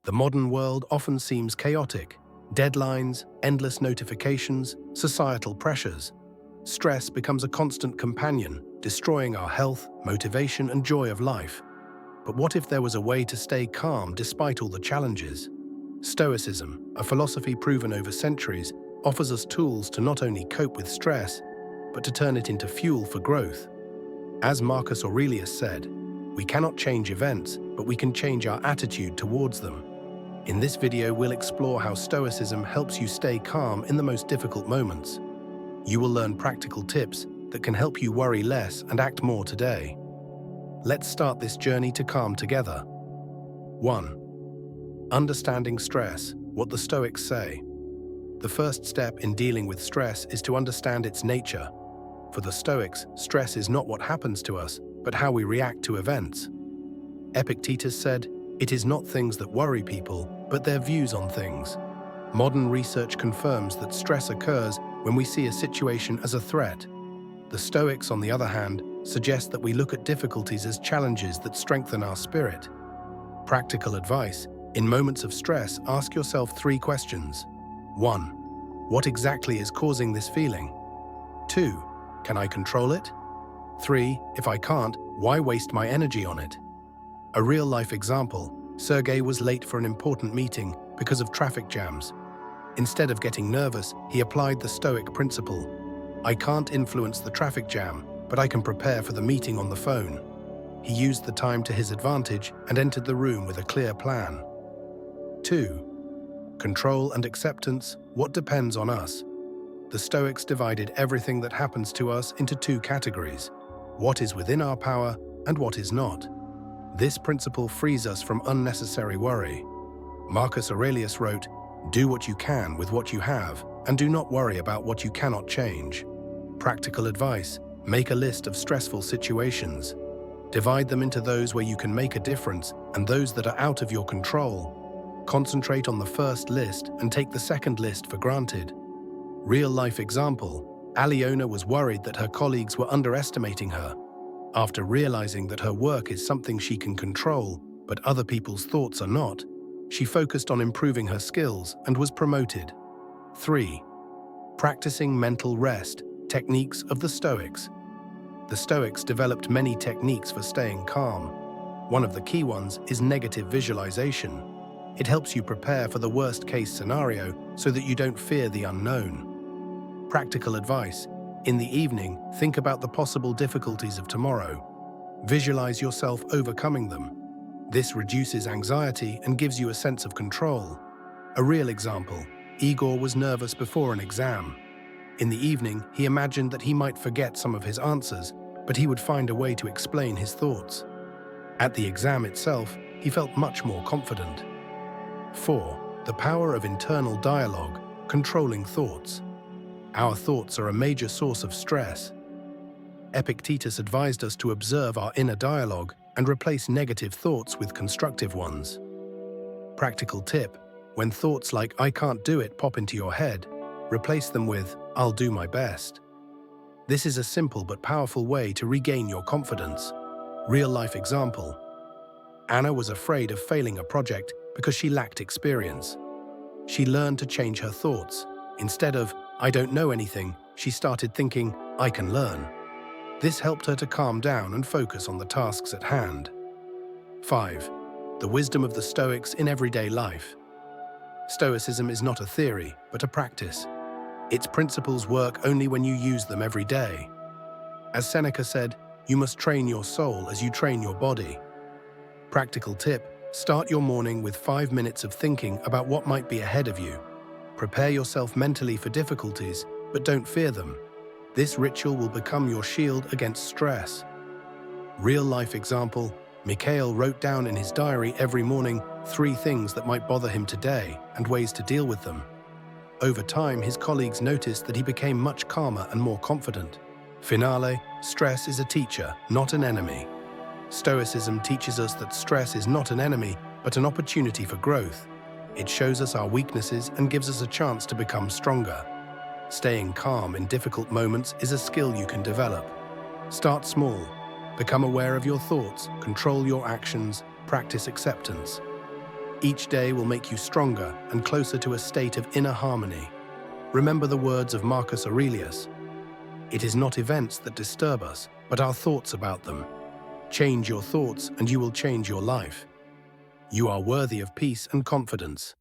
The modern world often seems chaotic. Deadlines, endless notifications, societal pressures. Stress becomes a constant companion, destroying our health, motivation, and joy of life. But what if there was a way to stay calm despite all the challenges? Stoicism, a philosophy proven over centuries, offers us tools to not only cope with stress, but to turn it into fuel for growth. As Marcus Aurelius said, we cannot change events, but we can change our attitude towards them. In this video, we'll explore how Stoicism helps you stay calm in the most difficult moments. You will learn practical tips that can help you worry less and act more today. Let's start this journey to calm together. 1. Understanding stress, what the Stoics say. The first step in dealing with stress is to understand its nature. For the Stoics, stress is not what happens to us, but how we react to events. Epictetus said, "It is not things that worry people, but their views on things." Modern research confirms that stress occurs when we see a situation as a threat. The Stoics, on the other hand, suggest that we look at difficulties as challenges that strengthen our spirit. Practical advice: in moments of stress, ask yourself 3 questions. 1. What exactly is causing this feeling? 2. Can I control it? 3. If I can't, why waste my energy on it? A real-life example: Sergey was late for an important meeting because of traffic jams. Instead of getting nervous, he applied the Stoic principle. I can't influence the traffic jam, but I can prepare for the meeting on the phone. He used the time to his advantage and entered the room with a clear plan. 2. Control and acceptance, what depends on us? The Stoics divided everything that happens to us into 2 categories: what is within our power and what is not. This principle frees us from unnecessary worry. Marcus Aurelius wrote, "Do what you can with what you have, and do not worry about what you cannot change." Practical advice: make a list of stressful situations. Divide them into those where you can make a difference and those that are out of your control. Concentrate on the first list and take the second list for granted. Real-life example: Aliona was worried that her colleagues were underestimating her. After realizing that her work is something she can control, but other people's thoughts are not, she focused on improving her skills and was promoted. 3. Practicing mental rest, techniques of the Stoics. The Stoics developed many techniques for staying calm. One of the key ones is negative visualization. It helps you prepare for the worst-case scenario so that you don't fear the unknown. Practical advice: in the evening, think about the possible difficulties of tomorrow. Visualize yourself overcoming them. This reduces anxiety and gives you a sense of control. A real example: Igor was nervous before an exam. In the evening, he imagined that he might forget some of his answers, but he would find a way to explain his thoughts. At the exam itself, he felt much more confident. 4. The power of internal dialogue, controlling thoughts. Our thoughts are a major source of stress. Epictetus advised us to observe our inner dialogue and replace negative thoughts with constructive ones. Practical tip: when thoughts like "I can't do it" pop into your head, replace them with "I'll do my best." This is a simple but powerful way to regain your confidence. Real-life example: Anna was afraid of failing a project because she lacked experience. She learned to change her thoughts. Instead of "I don't know anything," she started thinking, "I can learn." This helped her to calm down and focus on the tasks at hand. 5. The wisdom of the Stoics in everyday life. Stoicism is not a theory, but a practice. Its principles work only when you use them every day. As Seneca said, "You must train your soul as you train your body." Practical tip: start your morning with 5 minutes of thinking about what might be ahead of you. Prepare yourself mentally for difficulties, but don't fear them. This ritual will become your shield against stress. Real-life example: Mikhail wrote down in his diary every morning 3 things that might bother him today and ways to deal with them. Over time, his colleagues noticed that he became much calmer and more confident. Finale: stress is a teacher, not an enemy. Stoicism teaches us that stress is not an enemy, but an opportunity for growth. It shows us our weaknesses and gives us a chance to become stronger. Staying calm in difficult moments is a skill you can develop. Start small. Become aware of your thoughts, control your actions, practice acceptance. Each day will make you stronger and closer to a state of inner harmony. Remember the words of Marcus Aurelius. It is not events that disturb us, but our thoughts about them. Change your thoughts and you will change your life. You are worthy of peace and confidence.